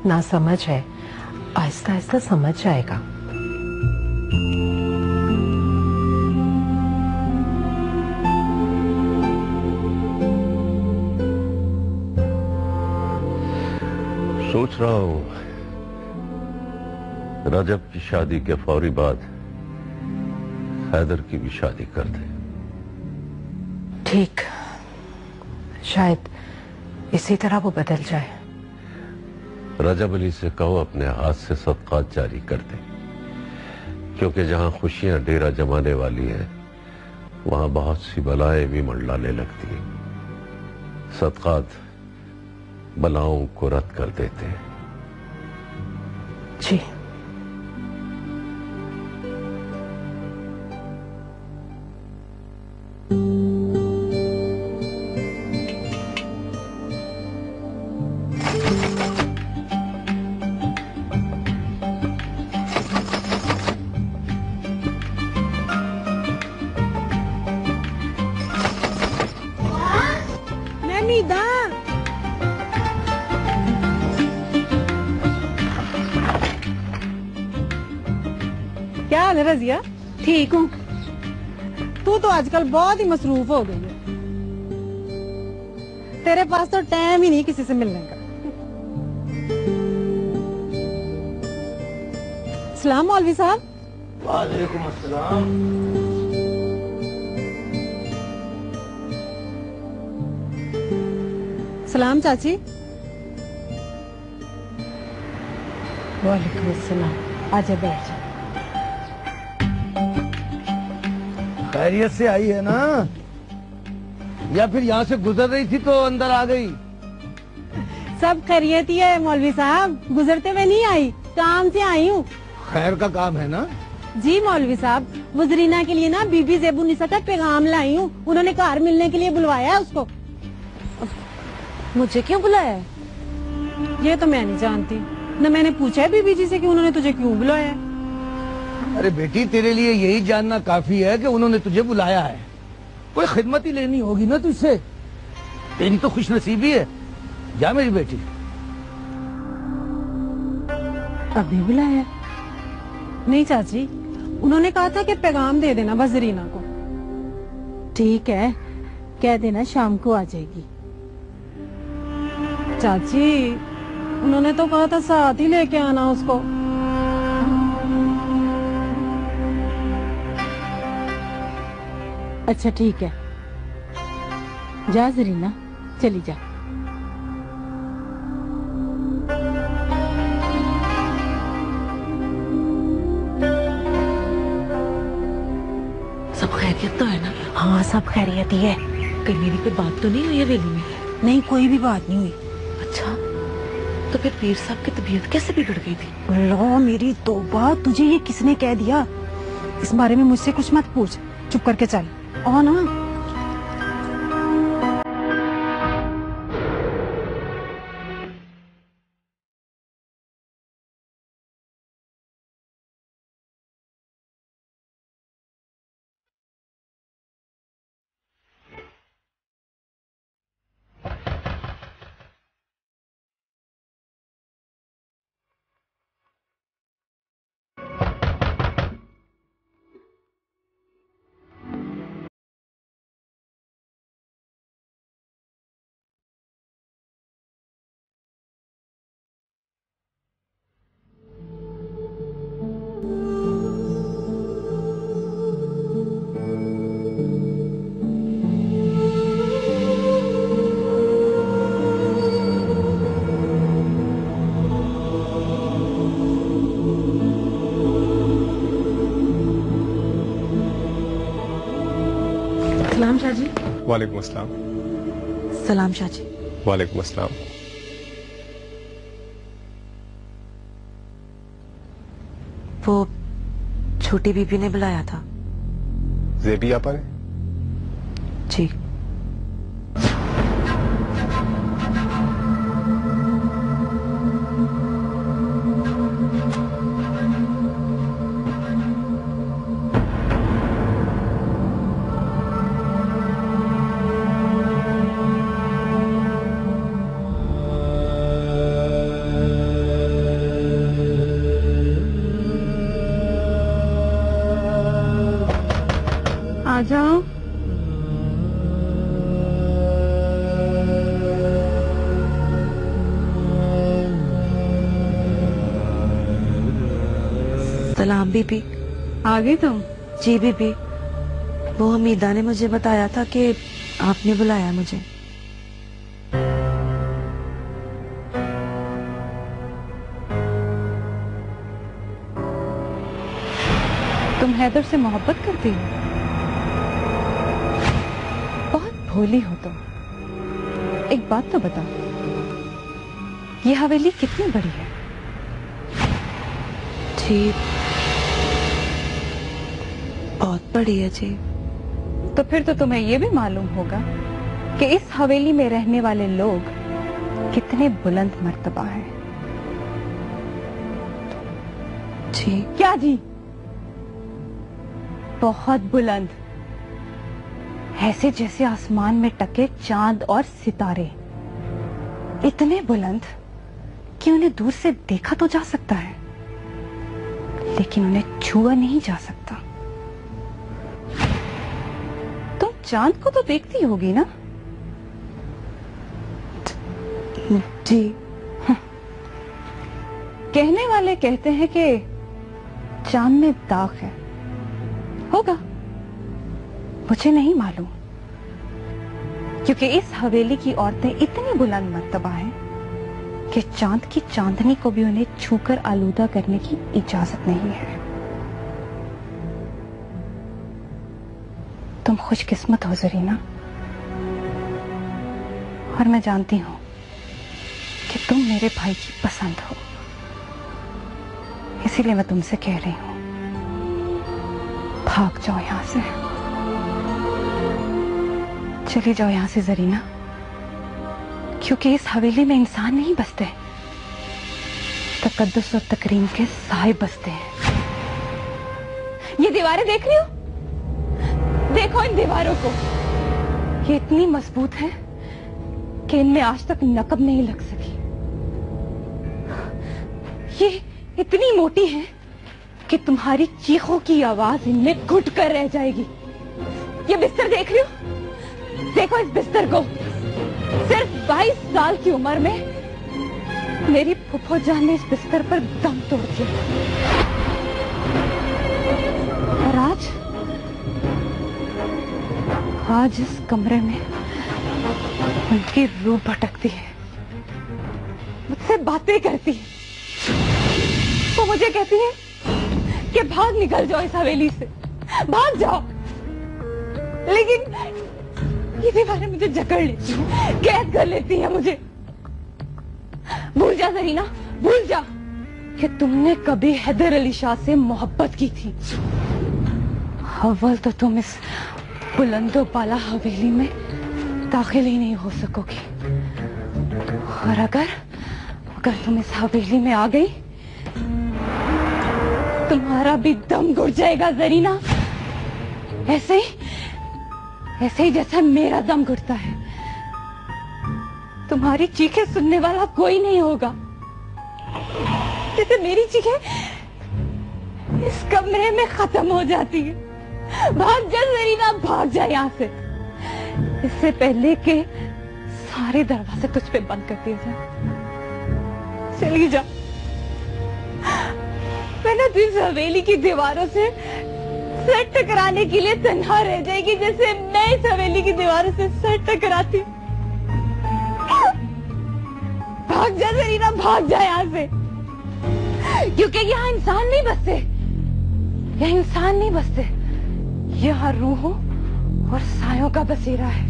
ना समझ है, आहिस्ता आहिस्ता समझ जाएगा। सोच रहा हूं रजब की शादी के फौरी बाद हैदर की भी शादी कर दे। ठीक, शायद इसी तरह वो बदल जाए। रजब अली से कहो अपने हाथ से सदकात जारी कर दे, क्योंकि जहां खुशियां डेरा जमाने वाली हैं वहां बहुत सी बलाएं भी मंडलाने लगती हैं। सदकात बलाओं को रद्द कर देते हैं। जी। क्या हाल है रजिया? ठीक हूँ। तू तो आजकल बहुत ही मसरूफ हो गई है। तेरे पास तो टाइम ही नहीं किसी से मिलने का। सलाम मौलवी साहब। वालेकुम अस्सलाम। सलाम चाची। वालेकुम अस्सलाम। आजा बैठ जा। खैरियत से आई है ना, या फिर यहाँ से गुजर रही थी तो अंदर आ गई? सब खैरियत ही है मौलवी साहब, गुजरते हुए नहीं आई, काम से आई हूँ। खैर का काम है ना? जी मौलवी साहब, वो जरीना के लिए ना बीबी ज़ेबुन्निसा का पैगाम लाई हूँ। उन्होंने घर मिलने के लिए बुलवाया है उसको। मुझे क्यों बुलाया है? ये तो मैं नहीं जानती, न मैंने पूछा है बीबी जी से कि उन्होंने तुझे क्यों बुलाया है। अरे बेटी, तेरे लिए यही जानना काफी है कि उन्होंने तुझे बुलाया है। कोई खिदमत ही लेनी होगी ना तुझसे। तेरी तो खुशनसीबी है। जा मेरी बेटी। अभी बुलाया? नहीं चाची, उन्होंने कहा था कि पैगाम दे देना बस जरीना को। ठीक है, कह देना शाम को आ जाएगी। चाची, उन्होंने तो कहा था साथ ही लेके आना उसको। अच्छा ठीक है, जा जरीना, चली जा। सब खैरियत तो है ना? हाँ, सब खैरियत ही है। कहीं मेरी कोई बात तो नहीं हुई है वेली में? नहीं, कोई भी बात नहीं हुई। अच्छा, तो फिर पीर साहब की तबीयत कैसे बिगड़ गई थी? अल्लाह मेरी तौबा, तुझे ये किसने कह दिया? इस बारे में मुझसे कुछ मत पूछ, चुप करके चल। और ना सलाम शाहजी। वालेकुम अस्सलाम। सलाम शाहजी। वालेकुम अस्सलाम। वो छोटी बीबी ने बुलाया था। ज़ेबी आपा ने? जी। आ जाओ। सलाम बीबी। आ गई तुम? जी बीबी, वो हमीदा ने मुझे बताया था कि आपने बुलाया मुझे। तुम हैदर से मोहब्बत करती हो? बहुत भोली हो तुम। एक बात तो बताओ, ये हवेली कितनी बड़ी है? जी बहुत बड़ी है जी। तो फिर तो तुम्हें ये भी मालूम होगा कि इस हवेली में रहने वाले लोग कितने बुलंद मर्तबा हैं। जी क्या जी? बहुत बुलंद, ऐसे जैसे आसमान में टके चांद और सितारे। इतने बुलंद कि उन्हें दूर से देखा तो जा सकता है, लेकिन उन्हें छुआ नहीं जा सकता। तुम चांद को तो देखती होगी ना? जी। कहने वाले कहते हैं कि चांद में दाग है, होगा, मुझे नहीं मालूम, क्योंकि इस हवेली की औरतें इतनी बुलंद मर्तबा हैं कि चांद की चांदनी को भी उन्हें छूकर आलूदा करने की इजाजत नहीं है। तुम खुशकिस्मत हो जरीना, और मैं जानती हूं कि तुम मेरे भाई की पसंद हो, इसीलिए मैं तुमसे कह रही हूं, भाग जाओ यहां से, चली जाओ यहां से जरीना, क्योंकि इस हवेली में इंसान नहीं बसते, तकद्दुस और तकरीम के साहिब बसते हैं। ये दीवारें देख रही हो? देखो इन दीवारों को, ये इतनी मजबूत है कि इनमें आज तक नकब नहीं लग सकी। ये इतनी मोटी है कि तुम्हारी चीखों की आवाज इनमें घुट कर रह जाएगी। ये बिस्तर देख रही हो? देखो इस बिस्तर को, सिर्फ 22 साल की उम्र में मेरी फुफो जान ने इस बिस्तर पर दम तोड़ दिया, और आज इस कमरे में उनकी रूह भटकती है, मुझसे बातें करती है, वो मुझे कहती है कि भाग, निकल जाओ इस हवेली से, भाग जाओ, लेकिन ये दीवारें मुझे जकड़ लेती हैं, कैद कर लेती हैं मुझे। भूल जा जरीना, भूल जा कि तुमने कभी हैदर अली शाह से मोहब्बत की थी। अव्वल तो तुम इस बुलंदो बाला हवेली में दाखिल ही नहीं हो सकोगी, और अगर तुम इस हवेली में आ गई, तुम्हारा भी दम घुट जाएगा जरीना, ऐसे ही जैसा मेरा दम घुटता है। तुम्हारी चीखें सुनने वाला कोई नहीं होगा, जैसे मेरी चीखें इस कमरे में खत्म हो जाती है। भाग जा जरीना, भाग जा यहाँ से, इससे पहले कि सारे दरवाजे तुझ पे बंद कर दिए जाए। चली जा, मैं ना इस हवेली की दीवारों से सर टकराने के लिए तन्हा रह जाएगी, जैसे मैं इस हवेली की दीवारों से सर टकराती। भाग जा जरीना, भाग जा यहाँ से, क्योंकि यहाँ इंसान नहीं बसते, यहाँ इंसान नहीं बसते, यहाँ रूहों और सायों का बसेरा है।